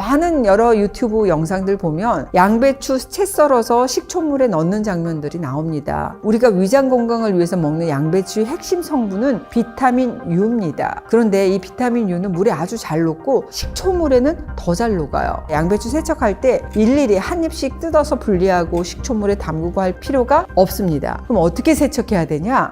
많은 여러 유튜브 영상들 보면 양배추 채 썰어서 식초물에 넣는 장면들이 나옵니다. 우리가 위장 건강을 위해서 먹는 양배추의 핵심 성분은 비타민 U입니다. 그런데 이 비타민 U는 물에 아주 잘 녹고 식초물에는 더 잘 녹아요. 양배추 세척할 때 일일이 한 입씩 뜯어서 분리하고 식초물에 담그고 할 필요가 없습니다. 그럼 어떻게 세척해야 되냐?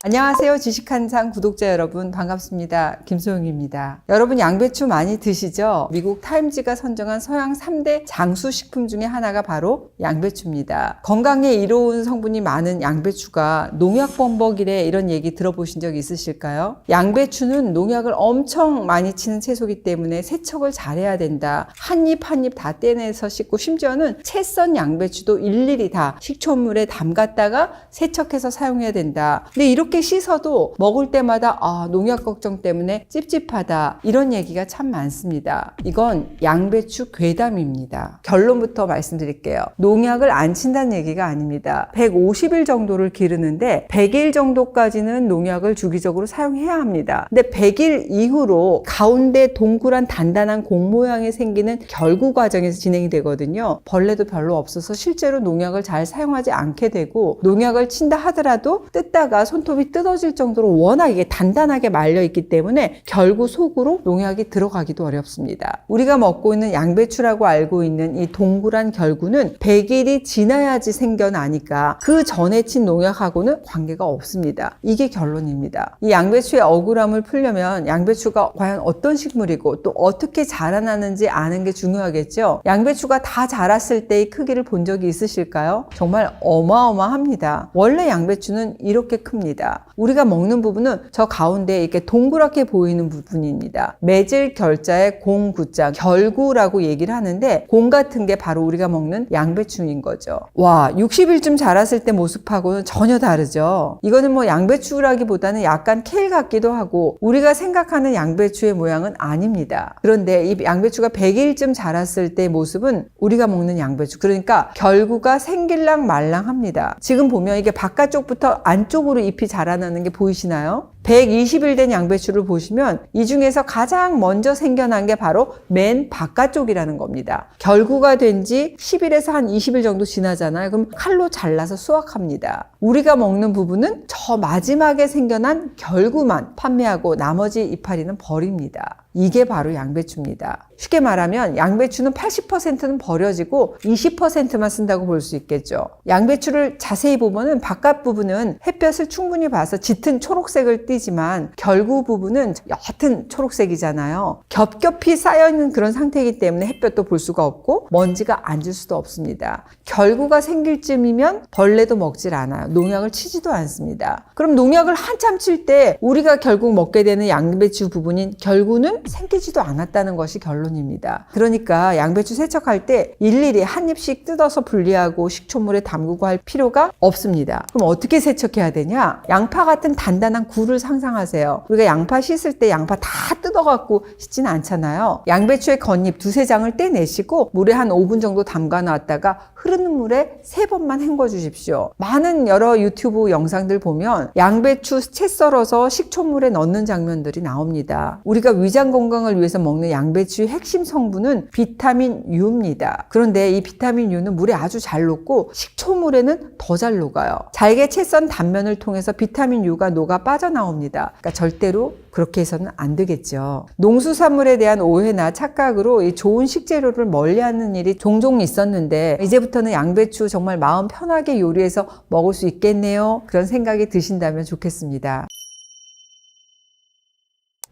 안녕하세요. 지식한상 구독자 여러분 반갑습니다. 김소영입니다. 여러분 양배추 많이 드시죠? 미국 타임지가 선정한 서양 3대 장수식품 중에 하나가 바로 양배추입니다. 건강에 이로운 성분이 많은 양배추가 농약 범벅이래 이런 얘기 들어보신 적 있으실까요? 양배추는 농약을 엄청 많이 치는 채소이기 때문에 세척을 잘해야 된다. 한 입 한 입 다 떼내서 씻고 심지어는 채 썬 양배추도 일일이 다 식초물에 담갔다가 세척해서 사용해야 된다. 근데 이렇게 씻어도 먹을 때마다 농약 걱정 때문에 찝찝하다 이런 얘기가 참 많습니다. 이건 양배추 괴담입니다. 결론부터 말씀드릴게요. 농약을 안 친다는 얘기가 아닙니다. 150일 정도를 기르는데 100일 정도까지는 농약을 주기적으로 사용해야 합니다. 근데 100일 이후로 가운데 동그란 단단한 공 모양이 생기는 결구 과정에서 진행이 되거든요. 벌레도 별로 없어서 실제로 농약을 잘 사용하지 않게 되고, 농약을 친다 하더라도 뜯다가 손톱이 뜯어질 정도로 워낙 이게 단단하게 말려 있기 때문에 결구 속으로 농약이 들어가기도 어렵습니다. 우리가 먹고 있는 양배추라고 알고 있는 이 동그란 결구는 100일이 지나야지 생겨나니까 그 전에 친 농약하고는 관계가 없습니다. 이게 결론입니다. 이 양배추의 억울함을 풀려면 양배추가 과연 어떤 식물이고 또 어떻게 자라나는지 아는 게 중요하겠죠. 양배추가 다 자랐을 때의 크기를 본 적이 있으실까요? 정말 어마어마합니다. 원래 양배추는 이렇게 큽니다. 우리가 먹는 부분은 저 가운데 이렇게 동그랗게 보이는 부분입니다. 매질 결자의 공, 구자, 결구라고 얘기를 하는데, 공 같은 게 바로 우리가 먹는 양배추인 거죠. 와, 60일쯤 자랐을 때 모습하고는 전혀 다르죠. 이거는 뭐 양배추라기보다는 약간 케일 같기도 하고 우리가 생각하는 양배추의 모양은 아닙니다. 그런데 이 양배추가 100일쯤 자랐을 때 모습은 우리가 먹는 양배추, 그러니까 결구가 생길랑 말랑합니다. 지금 보면 이게 바깥쪽부터 안쪽으로 잎이 자라나는 게 보이시나요? 120일 된 양배추를 보시면 이 중에서 가장 먼저 생겨난 게 바로 맨 바깥쪽이라는 겁니다. 결구가 된 지 10일에서 한 20일 정도 지나잖아요. 그럼 칼로 잘라서 수확합니다. 우리가 먹는 부분은 저 마지막에 생겨난 결구만 판매하고 나머지 이파리는 버립니다. 이게 바로 양배추입니다. 쉽게 말하면 양배추는 80%는 버려지고 20%만 쓴다고 볼 수 있겠죠. 양배추를 자세히 보면은 바깥 부분은 햇볕을 충분히 봐서 짙은 초록색을 띠지만 결구 부분은 옅은 초록색이잖아요. 겹겹이 쌓여있는 그런 상태이기 때문에 햇볕도 볼 수가 없고 먼지가 앉을 수도 없습니다. 결구가 생길 쯤이면 벌레도 먹질 않아요. 농약을 치지도 않습니다. 그럼 농약을 한참 칠 때 우리가 결국 먹게 되는 양배추 부분인 결구는 생기지도 않았다는 것이 결론입니다. 그러니까 양배추 세척할 때 일일이 한 입씩 뜯어서 분리하고 식초물에 담그고 할 필요가 없습니다. 그럼 어떻게 세척해야 되냐? 양파 같은 단단한 굴을 상상하세요. 우리가 양파 씻을 때 양파 다 뜯어갖고 씻지는 않잖아요. 양배추의 겉잎 두세 장을 떼내시고 물에 한 5분 정도 담가 놨다가 흐르는 물에 3번만 헹궈 주십시오. 많은 여러 유튜브 영상들 보면 양배추 채 썰어서 식초물에 넣는 장면들이 나옵니다. 우리가 위장 건강을 위해서 먹는 양배추의 핵심 성분은 비타민 U입니다. 그런데 이 비타민 U는 물에 아주 잘 녹고 식초물에는 더 잘 녹아요. 잘게 채 썬 단면을 통해서 비타민 U가 녹아 빠져나옵니다. 그러니까 절대로 그렇게 해서는 안 되겠죠. 농수산물에 대한 오해나 착각으로 이 좋은 식재료를 멀리하는 일이 종종 있었는데, 이제부터는 양배추 정말 마음 편하게 요리해서 먹을 수 있겠네요. 그런 생각이 드신다면 좋겠습니다.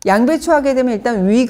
양배추 하게 되면 일단 위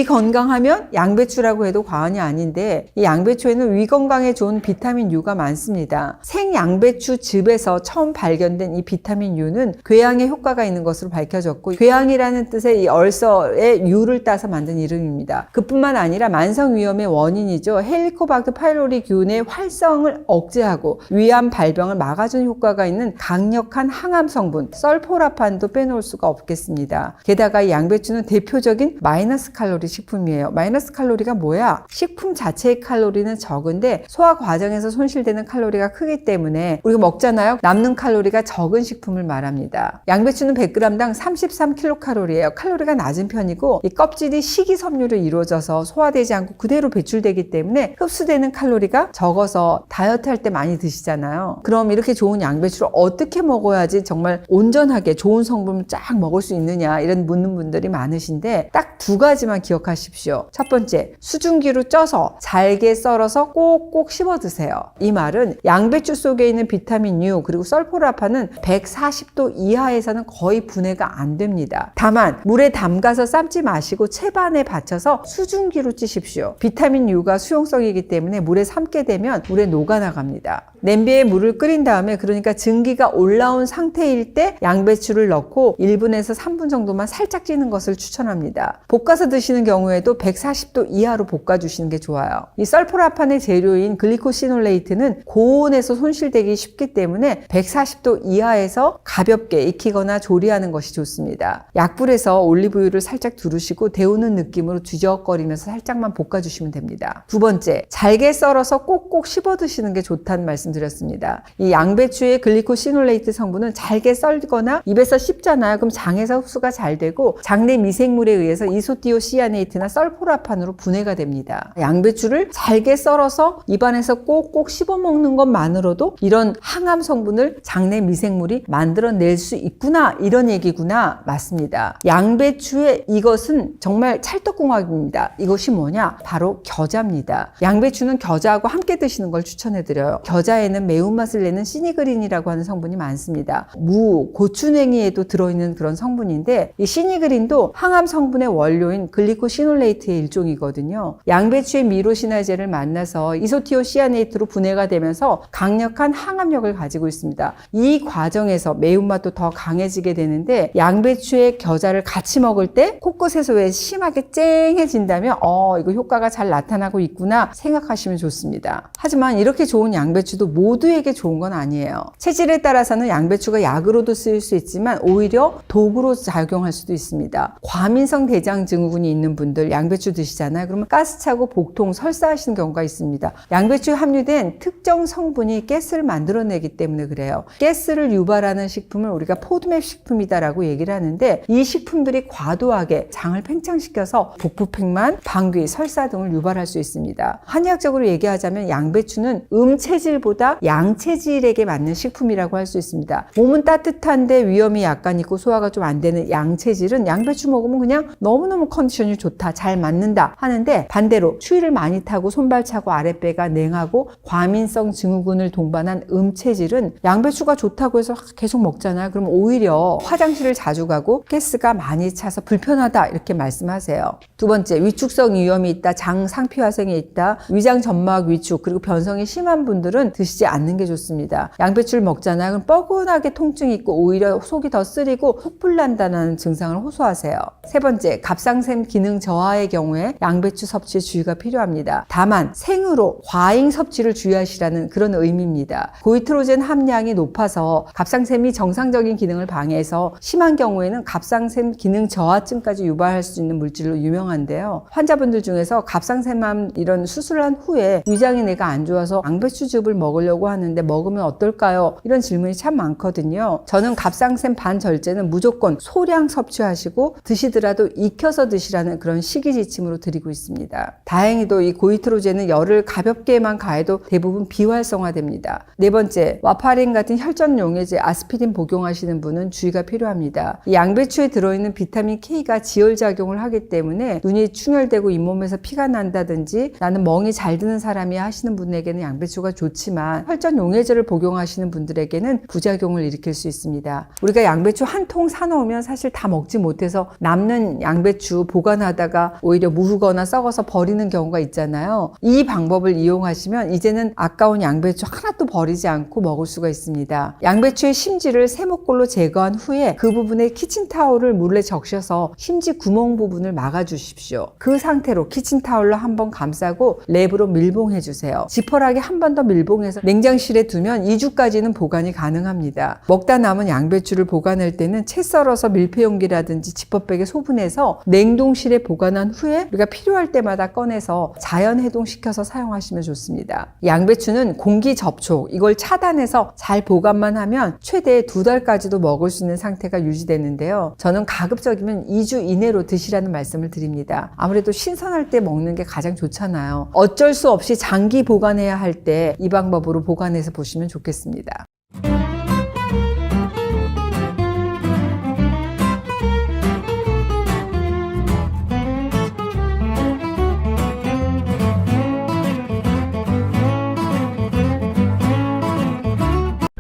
건강하면 양배추라고 해도 과언이 아닌데, 이 양배추에는 위 건강에 좋은 비타민 U가 많습니다. 생양배추 즙에서 처음 발견된 이 비타민 U는 궤양에 효과가 있는 것으로 밝혀졌고, 궤양이라는 뜻의 이 얼서의 U를 따서 만든 이름입니다. 그뿐만 아니라 만성 위염의 원인이죠. 헬리코박터 파일로리 균의 활성을 억제하고 위암 발병을 막아주는 효과가 있는 강력한 항암 성분 설포라판도 빼놓을 수가 없겠습니다. 게다가 이 양배추는 대표적인 마이너스 칼로리 식품이에요. 마이너스 칼로리가 뭐야? 식품 자체의 칼로리는 적은데 소화 과정에서 손실되는 칼로리가 크기 때문에 우리가 먹잖아요. 남는 칼로리가 적은 식품을 말합니다. 양배추는 100g당 33kcal예요. 칼로리가 낮은 편이고 이 껍질이 식이섬유로 이루어져서 소화되지 않고 그대로 배출되기 때문에 흡수되는 칼로리가 적어서 다이어트 할 때 많이 드시잖아요. 그럼 이렇게 좋은 양배추를 어떻게 먹어야지 정말 온전하게 좋은 성분을 쫙 먹을 수 있느냐 이런 묻는 분들이 많으신데 딱 두 가지만 기억하십시오. 첫 번째, 수증기로 쪄서 잘게 썰어서 꼭꼭 씹어 드세요. 이 말은 양배추 속에 있는 비타민 U 그리고 설포라판은 140도 이하에서는 거의 분해가 안 됩니다. 다만 물에 담가서 삶지 마시고 채반에 받쳐서 수증기로 찌십시오. 비타민 U가 수용성이기 때문에 물에 삶게 되면 물에 녹아나갑니다. 냄비에 물을 끓인 다음에 그러니까 증기가 올라온 상태일 때 양배추를 넣고 1분에서 3분 정도만 살짝 찌는 것을 추천합니다. 볶아서 드시는 경우에도 140도 이하로 볶아주시는 게 좋아요. 이 설포라판의 재료인 글리코시놀레이트는 고온에서 손실되기 쉽기 때문에 140도 이하에서 가볍게 익히거나 조리하는 것이 좋습니다. 약불에서 올리브유를 살짝 두르시고 데우는 느낌으로 뒤적거리면서 살짝만 볶아주시면 됩니다. 두 번째, 잘게 썰어서 꼭꼭 씹어 드시는 게 좋다는 말씀드렸습니다. 이 양배추의 글리코시놀레이트 성분은 잘게 썰거나 입에서 씹잖아요. 그럼 장에서 흡수가 잘 되고 장내 미생물에 의해서 이소티오시아네이트나 설포라판으로 분해가 됩니다. 양배추를 잘게 썰어서 입안에서 꼭꼭 씹어 먹는 것만으로도 이런 항암 성분을 장내 미생물이 만들어낼 수 있구나 이런 얘기구나. 맞습니다. 양배추의 이것은 정말 찰떡궁합입니다. 이것이 뭐냐? 바로 겨자입니다. 양배추는 겨자하고 함께 드시는 걸 추천해드려요. 겨자에는 매운맛을 내는 시니그린이라고 하는 성분이 많습니다. 무, 고추냉이에도 들어있는 그런 성분인데 이 시니그린도 항암 성분의 원료인 글리코시놀레이트의 일종이거든요. 양배추의 미로시나제를 만나서 이소티오시아네이트로 분해가 되면서 강력한 항암력을 가지고 있습니다. 이 과정에서 매운맛도 더 강해지게 되는데 양배추의 겨자를 같이 먹을 때 코끝에서 왜 심하게 쨍해진다면 이거 효과가 잘 나타나고 있구나 생각하시면 좋습니다. 하지만 이렇게 좋은 양배추도 모두에게 좋은 건 아니에요. 체질에 따라서는 양배추가 약으로도 쓰일 수 있지만 오히려 독으로 작용할 수도 있습니다. 과민성 대장 증후군이 있는 분들 양배추 드시잖아요. 그러면 가스차고 복통, 설사하시는 경우가 있습니다. 양배추에 함유된 특정 성분이 가스를 만들어내기 때문에 그래요. 가스를 유발하는 식품을 우리가 포드맵 식품이다라고 얘기를 하는데 이 식품들이 과도하게 장을 팽창시켜서 복부팽만, 방귀, 설사 등을 유발할 수 있습니다. 한의학적으로 얘기하자면 양배추는 체질보다 양체질에게 맞는 식품이라고 할 수 있습니다. 몸은 따뜻한데 위험이 약간 있고 소화가 좀 안 되는 양체질은 양배추 먹으면 그냥 너무너무 컨디션이 좋다, 잘 맞는다 하는데 반대로 추위를 많이 타고 손발 차고 아랫배가 냉하고 과민성 증후군을 동반한 체질은 양배추가 좋다고 해서 계속 먹잖아요. 그럼 오히려 화장실을 자주 가고 가스가 많이 차서 불편하다 이렇게 말씀하세요. 두 번째, 위축성 위염이 있다, 장 상피화생이 있다, 위장 점막 위축 그리고 변성이 심한 분들은 드시지 않는 게 좋습니다. 양배추를 먹잖아요. 그럼 뻐근하게 통증이 있고 오히려 속이 더 쓰리고 속불난다는 증상을 호소하세요. 세 번째, 갑상샘 기능 저하의 경우에 양배추 섭취에 주의가 필요합니다. 다만 생으로 과잉 섭취를 주의하시라는 그런 의미입니다. 고이트로젠 함량이 높아서 갑상샘이 정상적인 기능을 방해해서 심한 경우에는 갑상샘 기능 저하증까지 유발할 수 있는 물질로 유명한데요. 환자분들 중에서 갑상샘암 이런 수술을 한 후에 위장이 내가 안 좋아서 양배추즙을 먹으려고 하는데 먹으면 어떨까요? 이런 질문이 참 많거든요. 저는 갑상샘 반절제는 무조건 소량 섭취하시고 드시더라도 익혀서 드시라는 그런 식이지침으로 드리고 있습니다. 다행히도 이 고이트로젠은 열을 가볍게만 가해도 대부분 비활성화됩니다. 네 번째, 와파린 같은 혈전 용해제 아스피린 복용하시는 분은 주의가 필요합니다. 이 양배추에 들어있는 비타민 K가 지혈작용을 하기 때문에 눈이 충혈되고 잇몸에서 피가 난다든지 나는 멍이 잘 드는 사람이야 하시는 분에게는 양배추가 좋지만 혈전 용해제를 복용하시는 분들에게는 부작용을 일으킬 수 있습니다. 우리가 양배추 한 통 사놓으면 사실 다 먹지 못해서 남는 양배추 보관하다가 오히려 무르거나 썩어서 버리는 경우가 있잖아요. 이 방법을 이용하시면 이제는 아까운 양배추 하나도 버리지 않고 먹을 수가 있습니다. 양배추의 심지를 세모꼴로 제거한 후에 그 부분에 키친타올을 물에 적셔서 심지 구멍 부분을 막아주십시오. 그 상태로 키친타올로 한번 감싸고 랩으로 밀봉해 주세요. 지퍼락에 한 번 더 밀봉해서 냉장실에 두면 2주까지는 보관이 가능합니다. 먹다 남은 양배추를 보관할 때는 채 썰어서 밀폐용기라든지 나머지 지퍼백에 소분해서 냉동실에 보관한 후에 우리가 필요할 때마다 꺼내서 자연 해동시켜서 사용하시면 좋습니다. 양배추는 공기 접촉, 이걸 차단해서 잘 보관만 하면 최대 2달까지도 먹을 수 있는 상태가 유지되는데요. 저는 가급적이면 2주 이내로 드시라는 말씀을 드립니다. 아무래도 신선할 때 먹는 게 가장 좋잖아요. 어쩔 수 없이 장기 보관해야 할 때 이 방법으로 보관해서 보시면 좋겠습니다.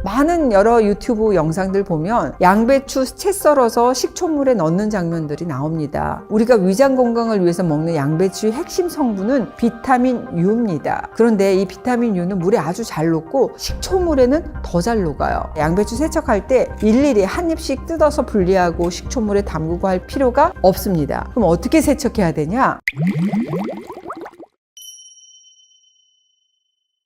많은 여러 유튜브 영상들 보면 양배추 채 썰어서 식초물에 넣는 장면들이 나옵니다. 우리가 위장 건강을 위해서 먹는 양배추의 핵심 성분은 비타민 U입니다. 그런데 이 비타민 U는 물에 아주 잘 녹고 식초물에는 더 잘 녹아요. 양배추 세척할 때 일일이 한 입씩 뜯어서 분리하고 식초물에 담그고 할 필요가 없습니다. 그럼 어떻게 세척해야 되냐?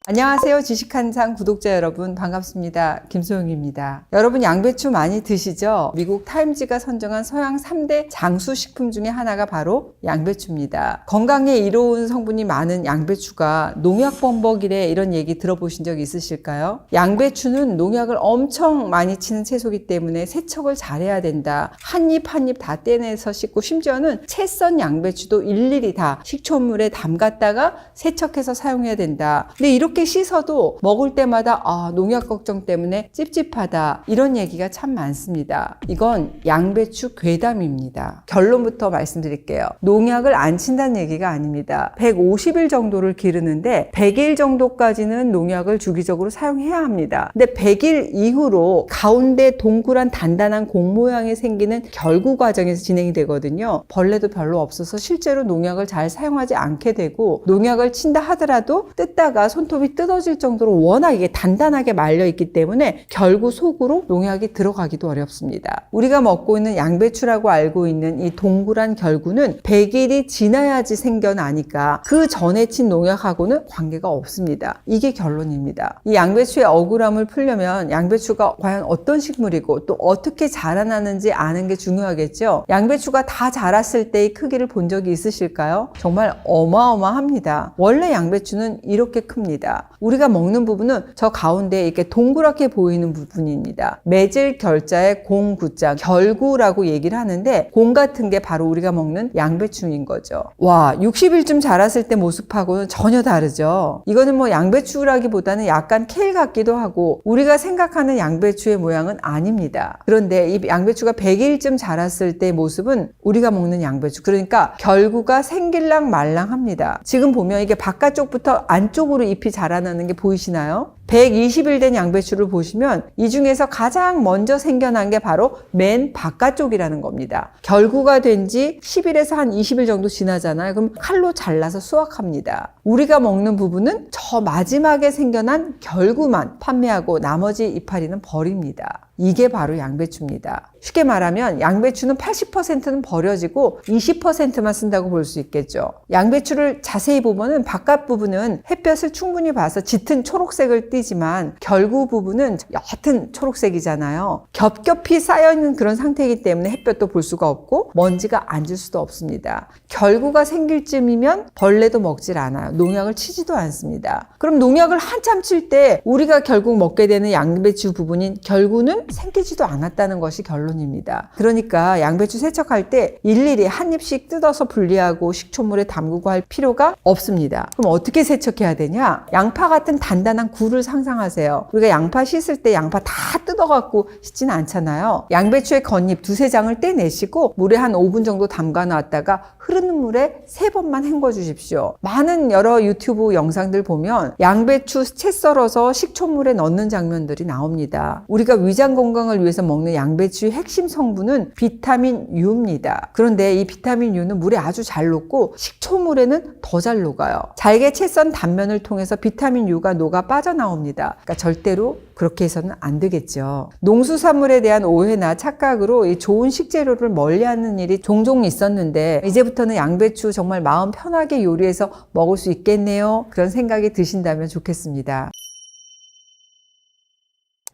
안녕하세요. 지식한상 구독자 여러분 반갑습니다. 김소영입니다. 여러분 양배추 많이 드시죠? 미국 타임지가 선정한 서양 3대 장수 식품 중에 하나가 바로 양배추입니다. 건강에 이로운 성분이 많은 양배추가 농약 범벅이래 이런 얘기 들어보신 적 있으실까요? 양배추는 농약을 엄청 많이 치는 채소이기 때문에 세척을 잘해야 된다. 한 입 한 입 다 떼내서 씻고 심지어는 채 썬 양배추도 일일이 다 식초물에 담갔다가 세척해서 사용해야 된다. 근데 이렇게 씻어도 먹을 때마다 농약 걱정 때문에 찝찝하다 이런 얘기가 참 많습니다. 이건 양배추 괴담입니다. 결론부터 말씀드릴게요. 농약을 안 친다는 얘기가 아닙니다. 150일 정도를 기르는데 100일 정도까지는 농약을 주기적으로 사용해야 합니다. 근데 100일 이후로 가운데 동그란 단단한 공 모양이 생기는 결구 과정에서 진행이 되거든요. 벌레도 별로 없어서 실제로 농약을 잘 사용하지 않게 되고 농약을 친다 하더라도 뜯다가 손톱이 뜯어질 정도로 워낙 이게 단단하게 말려있기 때문에 결구 속으로 농약이 들어가기도 어렵습니다. 우리가 먹고 있는 양배추라고 알고 있는 이 동그란 결구는 100일이 지나야지 생겨나니까 그 전에 친 농약하고는 관계가 없습니다. 이게 결론입니다. 이 양배추의 억울함을 풀려면 양배추가 과연 어떤 식물이고 또 어떻게 자라나는지 아는 게 중요하겠죠. 양배추가 다 자랐을 때의 크기를 본 적이 있으실까요? 정말 어마어마합니다. 원래 양배추는 이렇게 큽니다. 우리가 먹는 부분은 저 가운데 이렇게 동그랗게 보이는 부분입니다. 매질 결자의 공, 구자, 결구라고 얘기를 하는데 공 같은 게 바로 우리가 먹는 양배추인 거죠. 와, 60일쯤 자랐을 때 모습하고는 전혀 다르죠. 이거는 뭐 양배추라기보다는 약간 케일 같기도 하고 우리가 생각하는 양배추의 모양은 아닙니다. 그런데 이 양배추가 100일쯤 자랐을 때의 모습은 우리가 먹는 양배추, 그러니까 결구가 생길랑 말랑합니다. 지금 보면 이게 바깥쪽부터 안쪽으로 잎이 자라나는 게 보이시나요? 120일 된 양배추를 보시면 이 중에서 가장 먼저 생겨난 게 바로 맨 바깥쪽이라는 겁니다. 결구가 된 지 10일에서 한 20일 정도 지나잖아요. 그럼 칼로 잘라서 수확합니다. 우리가 먹는 부분은 저 마지막에 생겨난 결구만 판매하고 나머지 이파리는 버립니다. 이게 바로 양배추입니다. 쉽게 말하면 양배추는 80%는 버려지고 20%만 쓴다고 볼 수 있겠죠. 양배추를 자세히 보면은 바깥 부분은 햇볕을 충분히 봐서 짙은 초록색을 띠지만 결구 부분은 옅은 초록색이잖아요. 겹겹이 쌓여있는 그런 상태이기 때문에 햇볕도 볼 수가 없고 먼지가 앉을 수도 없습니다. 결구가 생길 쯤이면 벌레도 먹질 않아요. 농약을 치지도 않습니다. 그럼 농약을 한참 칠 때 우리가 결국 먹게 되는 양배추 부분인 결구는 생기지도 않았다는 것이 결론입니다. 그러니까 양배추 세척할 때 일일이 한 입씩 뜯어서 분리하고 식초물에 담그고 할 필요가 없습니다. 그럼 어떻게 세척해야 되냐? 양파 같은 단단한 굴을 상상하세요. 우리가 양파 씻을 때 양파 다 뜯어갖고 씻지는 않잖아요. 양배추의 겉잎 2-3장을 떼내시고 물에 한 5분 정도 담가 놨다가 흐르는 물에 3번만 헹궈 주십시오. 많은 여러 유튜브 영상들 보면 양배추 채 썰어서 식초물에 넣는 장면들이 나옵니다. 우리가 위장 건강을 위해서 먹는 양배추의 핵심 성분은 비타민 U입니다. 그런데 이 비타민 U는 물에 아주 잘 녹고 식초물에는 더 잘 녹아요. 잘게 채 썬 단면을 통해서 비타민 U가 녹아 빠져나옵니다. 그러니까 절대로 그렇게 해서는 안 되겠죠. 농수산물에 대한 오해나 착각으로 이 좋은 식재료를 멀리하는 일이 종종 있었는데 이제부터는 양배추 정말 마음 편하게 요리해서 먹을 수 있겠네요. 그런 생각이 드신다면 좋겠습니다.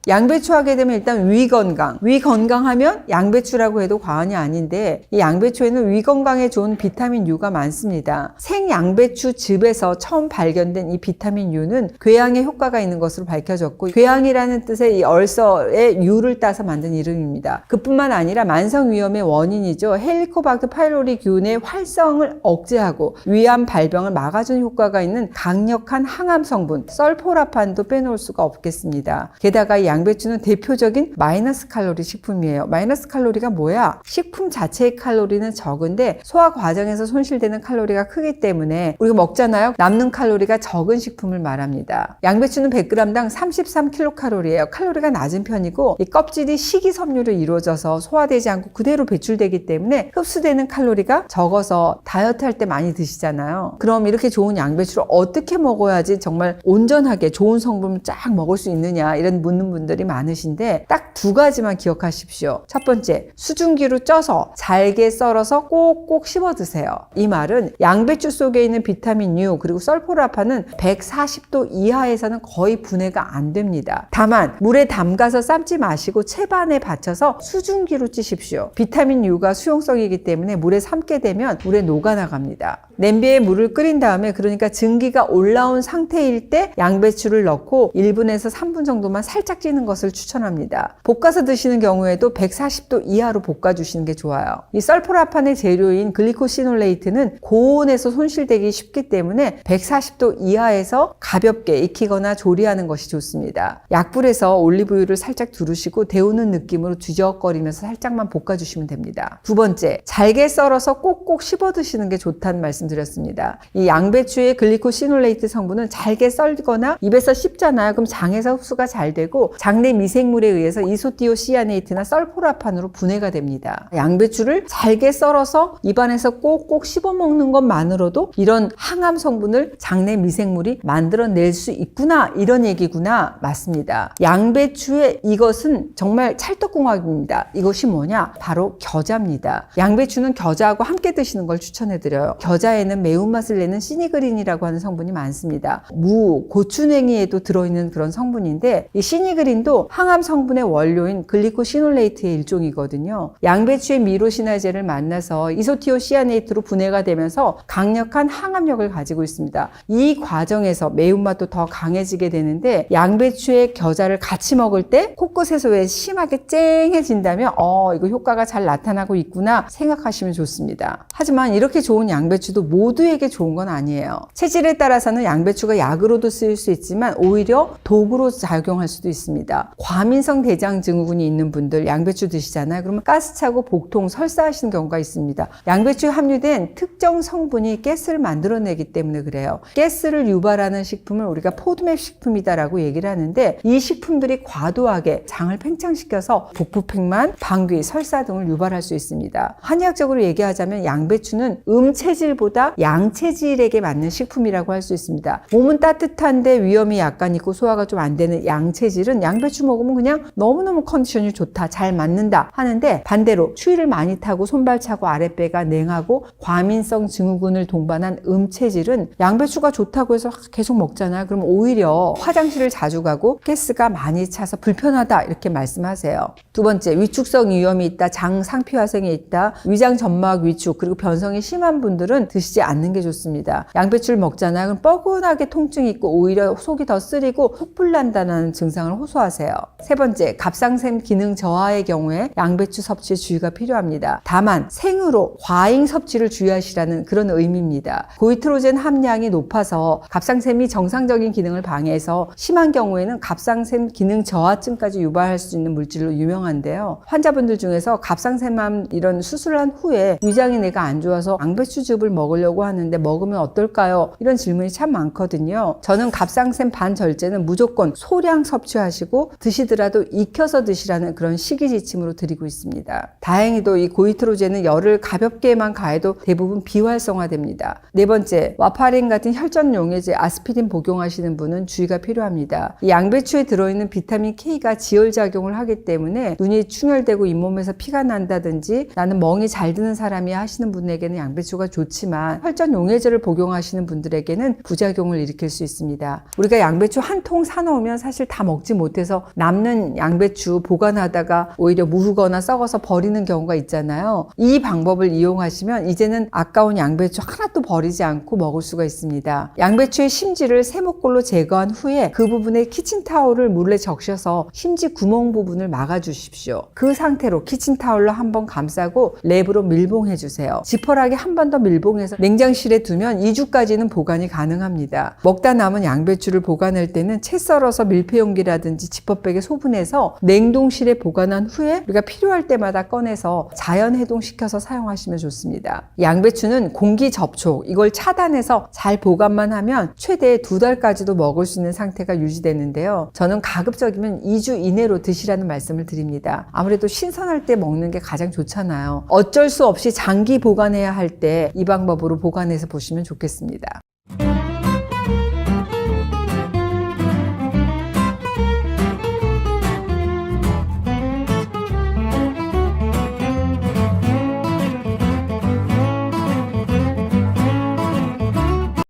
양배추 하게 되면 일단 위 건강하면 양배추라고 해도 과언이 아닌데, 이 양배추에는 위 건강에 좋은 비타민 U가 많습니다. 생양배추즙에서 처음 발견된 이 비타민 U는 궤양에 효과가 있는 것으로 밝혀졌고, 궤양이라는 뜻의 이 얼서의 U를 따서 만든 이름입니다. 그뿐만 아니라 만성위염의 원인이죠. 헬리코박터 파일로리 균의 활성을 억제하고 위암 발병을 막아주는 효과가 있는 강력한 항암 성분 설포라판도 빼놓을 수가 없겠습니다. 게다가 이 양배추는 대표적인 마이너스 칼로리 식품이에요. 마이너스 칼로리가 뭐야? 식품 자체의 칼로리는 적은데 소화 과정에서 손실되는 칼로리가 크기 때문에 우리가 먹잖아요. 남는 칼로리가 적은 식품을 말합니다. 양배추는 100g당 33kcal예요. 칼로리가 낮은 편이고, 이 껍질이 식이섬유로 이루어져서 소화되지 않고 그대로 배출되기 때문에 흡수되는 칼로리가 적어서 다이어트 할 때 많이 드시잖아요. 그럼 이렇게 좋은 양배추를 어떻게 먹어야지 정말 온전하게 좋은 성분을 쫙 먹을 수 있느냐, 이런 묻는 분들이 많으신데, 딱 두 가지만 기억하십시오. 첫 번째, 수증기로 쪄서 잘게 썰어서 꼭꼭 씹어 드세요. 이 말은 양배추 속에 있는 비타민 U 그리고 설포라판은 140도 이하에서는 거의 분해가 안 됩니다. 다만 물에 담가서 삶지 마시고 채반에 받쳐서 수증기로 찌십시오. 비타민 U가 수용성이기 때문에 물에 삶게 되면 물에 녹아나갑니다. 냄비에 물을 끓인 다음에, 그러니까 증기가 올라온 상태일 때 양배추를 넣고 1분에서 3분 정도만 살짝 찌는 것을 추천합니다. 볶아서 드시는 경우에도 140도 이하로 볶아주시는 게 좋아요. 이 설포라판의 재료인 글리코시놀레이트는 고온에서 손실되기 쉽기 때문에 140도 이하에서 가볍게 익히거나 조리하는 것이 좋습니다. 약불에서 올리브유를 살짝 두르시고 데우는 느낌으로 뒤적거리면서 살짝만 볶아주시면 됩니다. 두 번째, 잘게 썰어서 꼭꼭 씹어 드시는 게 좋다는 말씀 드렸습니다. 이 양배추의 글리코시놀레이트 성분은 잘게 썰거나 입에서 씹잖아요. 그럼 장에서 흡수가 잘 되고 장내 미생물에 의해서 이소티오시아네이트나 설포라판으로 분해가 됩니다. 양배추를 잘게 썰어서 입안에서 꼭꼭 씹어 먹는 것만으로도 이런 항암 성분을 장내 미생물이 만들어낼 수 있구나, 이런 얘기구나. 맞습니다. 양배추의 이것은 정말 찰떡궁합입니다. 이것이 뭐냐? 바로 겨자입니다. 양배추는 겨자하고 함께 드시는 걸 추천해드려요. 겨자에는 매운맛을 내는 시니그린이라고 하는 성분이 많습니다. 무, 고추냉이에도 들어있는 그런 성분인데, 이 시니그린도 항암 성분의 원료인 글리코시놀레이트의 일종이거든요. 양배추의 미로시나제를 만나서 이소티오시아네이트로 분해가 되면서 강력한 항암력을 가지고 있습니다. 이 과정에서 매운맛도 더 강해지게 되는데, 양배추의 겨자를 같이 먹을 때 코끝에서 왜 심하게 쨍해진다면 이거 효과가 잘 나타나고 있구나 생각하시면 좋습니다. 하지만 이렇게 좋은 양배추도 모두에게 좋은 건 아니에요. 체질에 따라서는 양배추가 약으로도 쓰일 수 있지만 오히려 독으로 작용할 수도 있습니다. 과민성 대장 증후군이 있는 분들 양배추 드시잖아요. 그러면 가스 차고 복통, 설사하시는 경우가 있습니다. 양배추에 함유된 특정 성분이 가스를 만들어내기 때문에 그래요. 가스를 유발하는 식품을 우리가 포드맵 식품이다라고 얘기를 하는데, 이 식품들이 과도하게 장을 팽창시켜서 복부팽만, 방귀, 설사 등을 유발할 수 있습니다. 한의학적으로 얘기하자면 양배추는 체질보다 양체질에게 맞는 식품이라고 할 수 있습니다. 몸은 따뜻한데 위염이 약간 있고 소화가 좀 안 되는 양체질은 양배추 먹으면 그냥 너무너무 컨디션이 좋다, 잘 맞는다 하는데, 반대로 추위를 많이 타고 손발 차고 아랫배가 냉하고 과민성 증후군을 동반한 체질은 양배추가 좋다고 해서 계속 먹잖아요. 그럼 오히려 화장실을 자주 가고 가스가 많이 차서 불편하다, 이렇게 말씀하세요. 두 번째, 위축성 위염이 있다, 장 상피화성이 있다, 위장 점막 위축 그리고 변성이 심한 분들은 드시지 않는 게 좋습니다. 양배추를 먹잖아요. 그럼 뻐근하게 통증이 있고 오히려 속이 더 쓰리고 속불 난다는 증상을 호소하세요. 세 번째, 갑상샘 기능 저하의 경우에 양배추 섭취에 주의가 필요합니다. 다만 생으로 과잉 섭취를 주의하시라는 그런 의미입니다. 고이트로젠 함량이 높아서 갑상샘이 정상적인 기능을 방해해서 심한 경우에는 갑상샘 기능 저하증까지 유발할 수 있는 물질로 유명한데요. 환자분들 중에서 갑상샘암 이런 수술을 한 후에 위장이 내가 안 좋아서 양배추즙을 먹으려고 하는데 먹으면 어떨까요? 이런 질문이 참 많거든요. 저는 갑상샘 반절제는 무조건 소량 섭취하시고 드시더라도 익혀서 드시라는 그런 식이지침으로 드리고 있습니다. 다행히도 이 고이트로젠은 열을 가볍게만 가해도 대부분 비활성화됩니다. 네 번째, 와파린 같은 혈전 용해제 아스피린 복용하시는 분은 주의가 필요합니다. 이 양배추에 들어있는 비타민 K가 지혈작용을 하기 때문에 눈이 충혈되고 잇몸에서 피가 난다든지 나는 멍이 잘 드는 사람이야 하시는 분에게는 양배추가 좋지만, 혈전 용해제를 복용하시는 분들에게는 부작용을 일으킬 수 있습니다. 우리가 양배추 한 통 사놓으면 사실 다 먹지 못해요. 못해서 남는 양배추 보관하다가 오히려 무르거나 썩어서 버리는 경우가 있잖아요. 이 방법을 이용하시면 이제는 아까운 양배추 하나도 버리지 않고 먹을 수가 있습니다. 양배추의 심지를 세모꼴로 제거한 후에 그 부분에 키친타올을 물에 적셔서 심지 구멍 부분을 막아주십시오. 그 상태로 키친타올로 한번 감싸고 랩으로 밀봉해주세요. 지퍼락에 한 번 더 밀봉해서 냉장실에 두면 2주까지는 보관이 가능합니다. 먹다 남은 양배추를 보관할 때는 채 썰어서 밀폐용기라든지 지퍼백에 소분해서 냉동실에 보관한 후에 우리가 필요할 때마다 꺼내서 자연 해동시켜서 사용하시면 좋습니다. 양배추는 공기 접촉, 이걸 차단해서 잘 보관만 하면 최대 2달까지도 먹을 수 있는 상태가 유지되는데요. 저는 가급적이면 2주 이내로 드시라는 말씀을 드립니다. 아무래도 신선할 때 먹는 게 가장 좋잖아요. 어쩔 수 없이 장기 보관해야 할 때 이 방법으로 보관해서 보시면 좋겠습니다.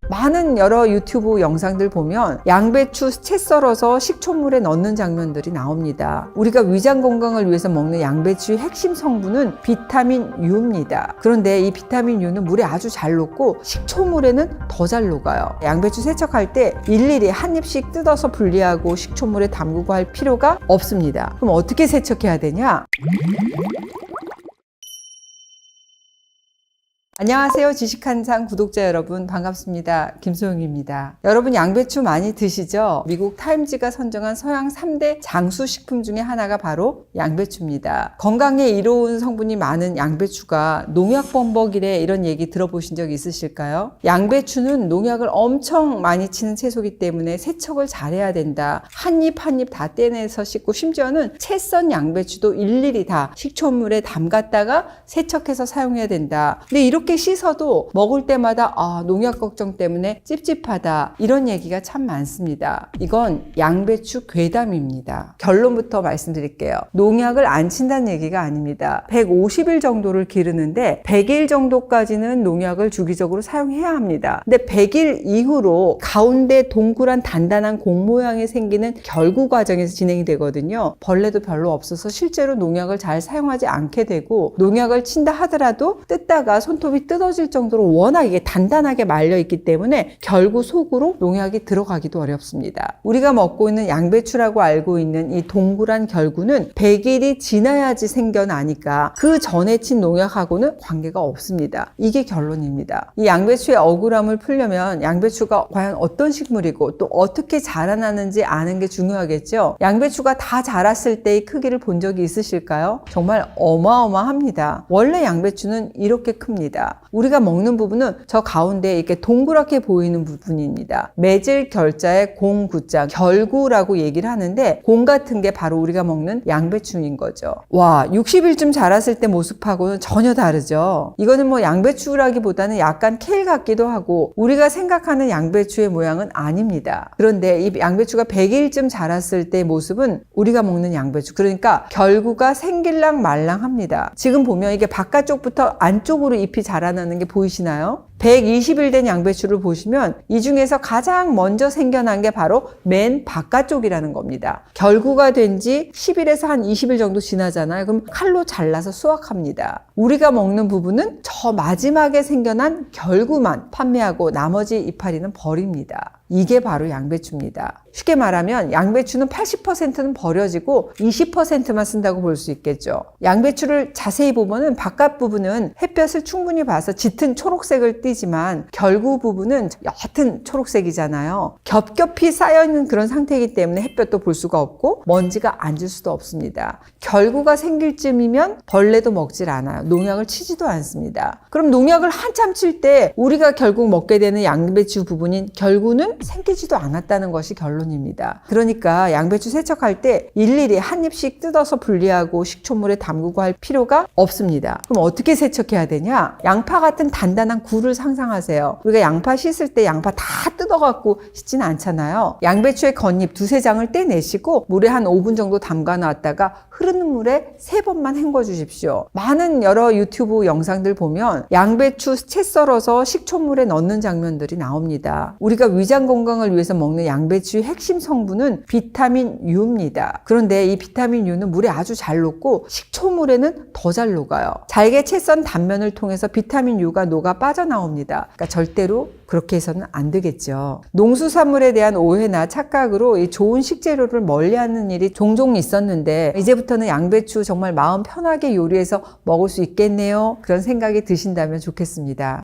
많은 여러 유튜브 영상들 보면 양배추 채 썰어서 식초물에 넣는 장면들이 나옵니다. 우리가 위장 건강을 위해서 먹는 양배추의 핵심 성분은 비타민 U입니다. 그런데 이 비타민 U는 물에 아주 잘 녹고 식초물에는 더 잘 녹아요. 양배추 세척할 때 일일이 한 입씩 뜯어서 분리하고 식초물에 담그고 할 필요가 없습니다. 그럼 어떻게 세척해야 되냐? 안녕하세요. 지식한상 구독자 여러분 반갑습니다. 김소영입니다. 여러분 양배추 많이 드시죠? 미국 타임지가 선정한 서양 3대 장수식품 중에 하나가 바로 양배추입니다. 건강에 이로운 성분이 많은 양배추가 농약 범벅이래 이런 얘기 들어보신 적 있으실까요? 양배추는 농약을 엄청 많이 치는 채소이기 때문에 세척을 잘해야 된다. 한 입 한 입 다 떼내서 씻고 심지어는 채 썬 양배추도 일일이 다 식초물에 담갔다가 세척해서 사용해야 된다. 근데 이렇게 씻어도 먹을 때마다 농약 걱정 때문에 찝찝하다 이런 얘기가 참 많습니다. 이건 양배추 괴담입니다. 결론부터 말씀드릴게요. 농약을 안 친다는 얘기가 아닙니다. 150일 정도를 기르는데 100일 정도까지는 농약을 주기적으로 사용해야 합니다. 근데 100일 이후로 가운데 동그란 단단한 공 모양이 생기는 결구 과정에서 진행이 되거든요. 벌레도 별로 없어서 실제로 농약을 잘 사용하지 않게 되고 농약을 친다 하더라도 뜯다가 손톱이 뜯어질 정도로 워낙 이게 단단하게 말려 있기 때문에 결국 속으로 농약이 들어가기도 어렵습니다. 우리가 먹고 있는 양배추라고 알고 있는 이 동그란 결구는 100일이 지나야지 생겨나니까 그 전에 친 농약하고는 관계가 없습니다. 이게 결론입니다. 이 양배추의 억울함을 풀려면 양배추가 과연 어떤 식물이고 또 어떻게 자라나는지 아는 게 중요하겠죠. 양배추가 다 자랐을 때의 크기를 본 적이 있으실까요? 정말 어마어마합니다. 원래 양배추는 이렇게 큽니다. 우리가 먹는 부분은 저 가운데 이렇게 동그랗게 보이는 부분입니다. 매질 결자의 공, 구자, 결구라고 얘기를 하는데 공 같은 게 바로 우리가 먹는 양배추인 거죠. 와, 60일쯤 자랐을 때 모습하고는 전혀 다르죠. 이거는 뭐 양배추라기보다는 약간 케일 같기도 하고 우리가 생각하는 양배추의 모양은 아닙니다. 그런데 이 양배추가 100일쯤 자랐을 때 모습은 우리가 먹는 양배추, 그러니까 결구가 생길랑 말랑합니다. 지금 보면 이게 바깥쪽부터 안쪽으로 잎이 자라나는 게 보이시나요? 120일 된 양배추를 보시면 이 중에서 가장 먼저 생겨난 게 바로 맨 바깥쪽이라는 겁니다. 결구가 된 지 10일에서 한 20일 정도 지나잖아요. 그럼 칼로 잘라서 수확합니다. 우리가 먹는 부분은 저 마지막에 생겨난 결구만 판매하고 나머지 이파리는 버립니다. 이게 바로 양배추입니다. 쉽게 말하면 양배추는 80%는 버려지고 20%만 쓴다고 볼 수 있겠죠. 양배추를 자세히 보면은 바깥 부분은 햇볕을 충분히 봐서 짙은 초록색을 띠지만 결구 부분은 옅은 초록색이잖아요. 겹겹이 쌓여있는 그런 상태이기 때문에 햇볕도 볼 수가 없고 먼지가 앉을 수도 없습니다. 결구가 생길 쯤이면 벌레도 먹질 않아요. 농약을 치지도 않습니다. 그럼 농약을 한참 칠 때 우리가 결국 먹게 되는 양배추 부분인 결구는 생기지도 않았다는 것이 결론입니다. 그러니까 양배추 세척할 때 일일이 한 입씩 뜯어서 분리하고 식초물에 담그고 할 필요가 없습니다. 그럼 어떻게 세척해야 되냐? 양파 같은 단단한 굴을 상상하세요. 우리가 양파 씻을 때 양파 다 뜯어갖고 씻지는 않잖아요. 양배추의 겉잎 두세 장을 떼내시고 물에 한 5분 정도 담가 놨다가 흐르는 물에 3번만 헹궈 주십시오. 많은 여러 유튜브 영상들 보면 양배추 채 썰어서 식초물에 넣는 장면들이 나옵니다. 우리가 위장 건강을 위해서 먹는 양배추의 핵심 성분은 비타민 U입니다. 그런데 이 비타민 U는 물에 아주 잘 녹고 식초물에는 더 잘 녹아요. 잘게 채 썬 단면을 통해서 비타민 U가 녹아 빠져나옵니다. 그러니까 절대로 그렇게 해서는 안 되겠죠. 농수산물에 대한 오해나 착각으로 이 좋은 식재료를 멀리하는 일이 종종 있었는데 이제부터는 양배추 정말 마음 편하게 요리해서 먹을 수 있겠네요. 그런 생각이 드신다면 좋겠습니다.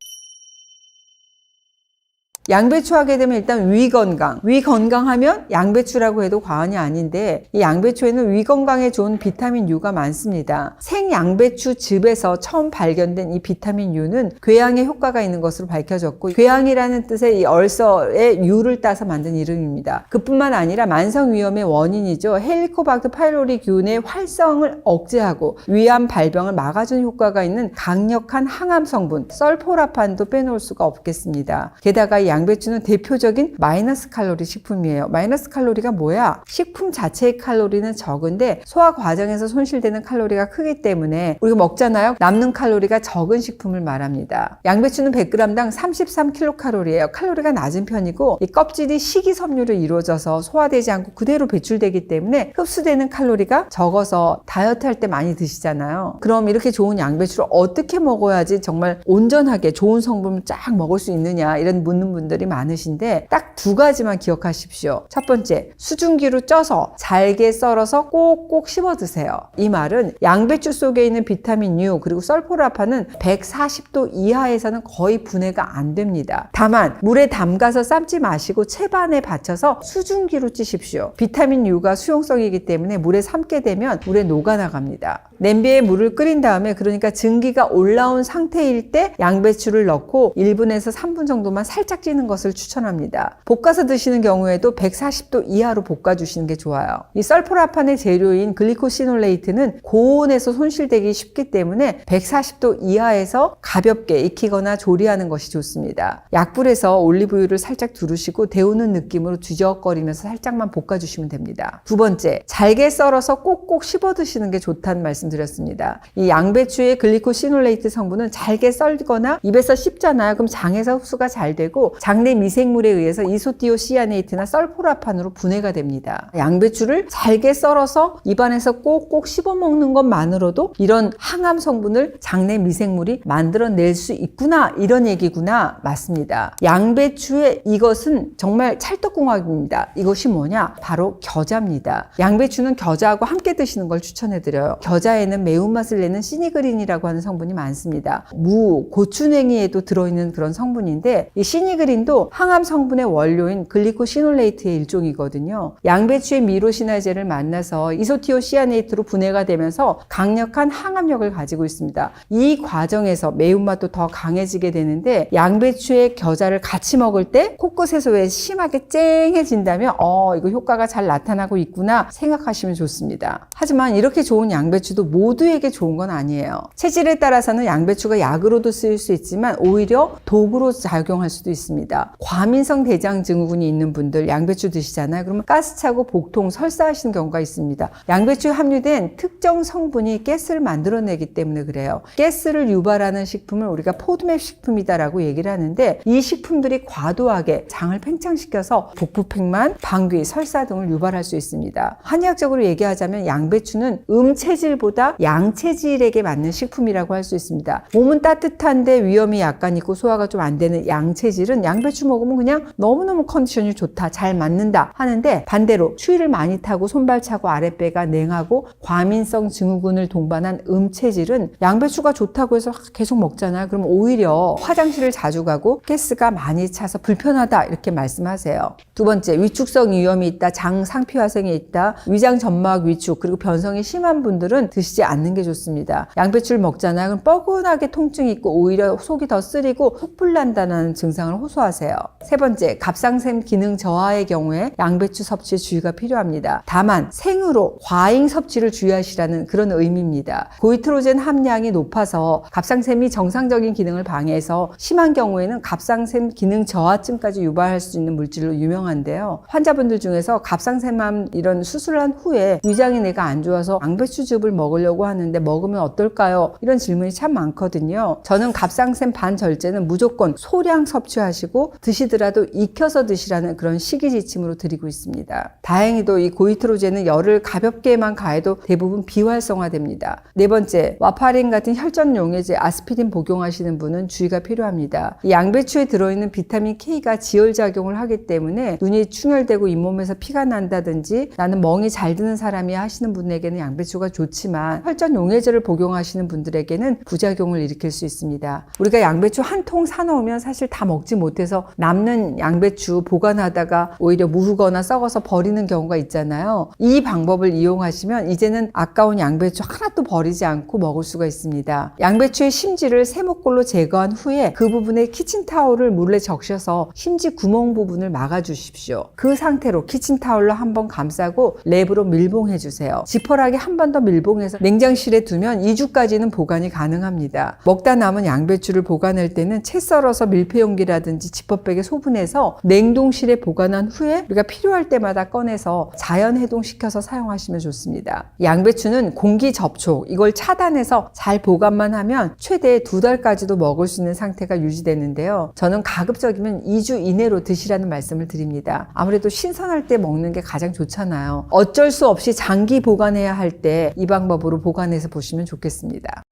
양배추 하게 되면 일단 위 건강하면 양배추라고 해도 과언이 아닌데 이 양배추에는 위 건강에 좋은 비타민 U가 많습니다. 생양배추즙에서 처음 발견된 이 비타민 U는 궤양에 효과가 있는 것으로 밝혀졌고 궤양이라는 뜻의 이 얼서의 U를 따서 만든 이름입니다. 그뿐만 아니라 만성 위염의 원인이죠. 헬리코박터 파이로리 균의 활성을 억제하고 위암 발병을 막아주는 효과가 있는 강력한 항암 성분 설포라판도 빼놓을 수가 없겠습니다. 게다가 이 양배추는 대표적인 마이너스 칼로리 식품이에요. 마이너스 칼로리가 뭐야? 식품 자체의 칼로리는 적은데 소화 과정에서 손실되는 칼로리가 크기 때문에 우리가 먹잖아요. 남는 칼로리가 적은 식품을 말합니다. 양배추는 100g당 33kcal이에요. 칼로리가 낮은 편이고 이 껍질이 식이섬유로 이루어져서 소화되지 않고 그대로 배출되기 때문에 흡수되는 칼로리가 적어서 다이어트 할 때 많이 드시잖아요. 그럼 이렇게 좋은 양배추를 어떻게 먹어야지 정말 온전하게 좋은 성분을 쫙 먹을 수 있느냐 이런 묻는 분들이 많으신데 딱 두 가지만 기억하십시오. 첫 번째, 수증기로 쪄서 잘게 썰어서 꼭꼭 씹어 드세요. 이 말은 양배추 속에 있는 비타민 U 그리고 설포라판은 140도 이하에서는 거의 분해가 안 됩니다. 다만 물에 담가서 삶지 마시고 채반에 받쳐서 수증기로 찌십시오. 비타민 U가 수용성이기 때문에 물에 삶게 되면 물에 녹아나갑니다. 냄비에 물을 끓인 다음에 그러니까 증기가 올라온 상태일 때 양배추를 넣고 1분에서 3분 정도만 살짝 찌는 것을 추천합니다. 볶아서 드시는 경우에도 140도 이하로 볶아주시는 게 좋아요. 이 설포라판의 재료인 글리코시놀레이트는 고온에서 손실되기 쉽기 때문에 140도 이하에서 가볍게 익히거나 조리하는 것이 좋습니다. 약불에서 올리브유를 살짝 두르시고 데우는 느낌으로 뒤적거리면서 살짝만 볶아주시면 됩니다. 두 번째, 잘게 썰어서 꼭꼭 씹어 드시는 게 좋다는 말씀드렸습니다. 이 양배추의 글리코시놀레이트 성분은 잘게 썰거나 입에서 씹잖아요. 그럼 장에서 흡수가 잘 되고 장내 미생물에 의해서 이소티오시아네이트나 설포라판으로 분해가 됩니다. 양배추를 잘게 썰어서 입안에서 꼭꼭 씹어 먹는 것만으로도 이런 항암 성분을 장내 미생물이 만들어낼 수 있구나 이런 얘기구나. 맞습니다. 양배추의 이것은 정말 찰떡궁합입니다. 이것이 뭐냐? 바로 겨자입니다. 양배추는 겨자하고 함께 드시는 걸 추천해드려요. 겨자에는 매운맛을 내는 시니그린이라고 하는 성분이 많습니다. 무, 고추냉이에도 들어있는 그런 성분인데 이 시니그린도 항암 성분의 원료인 글리코시놀레이트의 일종이거든요. 양배추의 미로시나제를 만나서 이소티오시아네이트로 분해가 되면서 강력한 항암력을 가지고 있습니다. 이 과정에서 매운맛도 더 강해지게 되는데 양배추의 겨자를 같이 먹을 때 코끝에서 왜 심하게 쨍해진다면 이거 효과가 잘 나타나고 있구나 생각하시면 좋습니다. 하지만 이렇게 좋은 양배추도 모두에게 좋은 건 아니에요. 체질에 따라서는 양배추가 약으로도 쓰일 수 있지만 오히려 독으로 작용할 수도 있습니다. 과민성 대장 증후군이 있는 분들 양배추 드시잖아요. 그러면 가스차고 복통, 설사하시는 경우가 있습니다. 양배추에 함유된 특정 성분이 가스를 만들어내기 때문에 그래요. 가스를 유발하는 식품을 우리가 포드맵 식품이다라고 얘기를 하는데 이 식품들이 과도하게 장을 팽창시켜서 복부팽만, 방귀, 설사 등을 유발할 수 있습니다. 한의학적으로 얘기하자면 양배추는 음체질보다 양체질에게 맞는 식품이라고 할 수 있습니다. 몸은 따뜻한데 위염이 약간 있고 소화가 좀 안 되는 양체질은 양배추 먹으면 그냥 너무너무 컨디션이 좋다, 잘 맞는다 하는데 반대로 추위를 많이 타고 손발 차고 아랫배가 냉하고 과민성 증후군을 동반한 음체질은 양배추가 좋다고 해서 계속 먹잖아요. 그럼 오히려 화장실을 자주 가고 가스가 많이 차서 불편하다 이렇게 말씀하세요. 두 번째, 위축성 위염이 있다, 장 상피화생이 있다, 위장 점막 위축 그리고 변성이 심한 분들은 드시지 않는 게 좋습니다. 양배추를 먹잖아요. 그럼 뻐근하게 통증이 있고 오히려 속이 더 쓰리고 속불난다는 증상을 호소하세요. 세 번째, 갑상샘 기능 저하의 경우에 양배추 섭취에 주의가 필요합니다. 다만 생으로 과잉 섭취를 주의하시라는 그런 의미입니다. 고이트로젠 함량이 높아서 갑상샘이 정상적인 기능을 방해해서 심한 경우에는 갑상샘 기능 저하증까지 유발할 수 있는 물질로 유명한데요. 환자분들 중에서 갑상샘암 이런 수술을 한 후에 위장이 내가 안 좋아서 양배추즙을 먹으려고 하는데 먹으면 어떨까요? 이런 질문이 참 많거든요. 저는 갑상샘 반절제는 무조건 소량 섭취하시고 마시고 드시더라도 익혀서 드시라는 그런 식이 지침으로 드리고 있습니다. 다행히도 이 고이트로제는 열을 가볍게만 가해도 대부분 비활성화됩니다. 네 번째, 와파린 같은 혈전 용해제 아스피린 복용하시는 분은 주의가 필요합니다. 이 양배추에 들어있는 비타민 K가 지혈작용을 하기 때문에 눈이 충혈되고 잇몸에서 피가 난다든지 나는 멍이 잘 드는 사람이 하시는 분에게는 양배추가 좋지만 혈전 용해제를 복용하시는 분들에게는 부작용을 일으킬 수 있습니다. 우리가 양배추 한 통 사놓으면 사실 다 먹지 못해서 남는 양배추 보관하다가 오히려 무르거나 썩어서 버리는 경우가 있잖아요. 이 방법을 이용하시면 이제는 아까운 양배추 하나도 버리지 않고 먹을 수가 있습니다. 양배추의 심지를 세모꼴로 제거한 후에 그 부분에 키친타올을 물에 적셔서 심지 구멍 부분을 막아주십시오. 그 상태로 키친타올로 한번 감싸고 랩으로 밀봉해주세요. 지퍼락에 한 번 더 밀봉해서 냉장실에 두면 2주까지는 보관이 가능합니다. 먹다 남은 양배추를 보관할 때는 채 썰어서 밀폐용기라든지 지퍼백에 소분해서 냉동실에 보관한 후에 우리가 필요할 때마다 꺼내서 자연 해동시켜서 사용하시면 좋습니다. 양배추는 공기 접촉, 이걸 차단해서 잘 보관만 하면 최대 2달까지도 먹을 수 있는 상태가 유지되는데요. 저는 가급적이면 2주 이내로 드시라는 말씀을 드립니다. 아무래도 신선할 때 먹는 게 가장 좋잖아요. 어쩔 수 없이 장기 보관해야 할 때 이 방법으로 보관해서 보시면 좋겠습니다.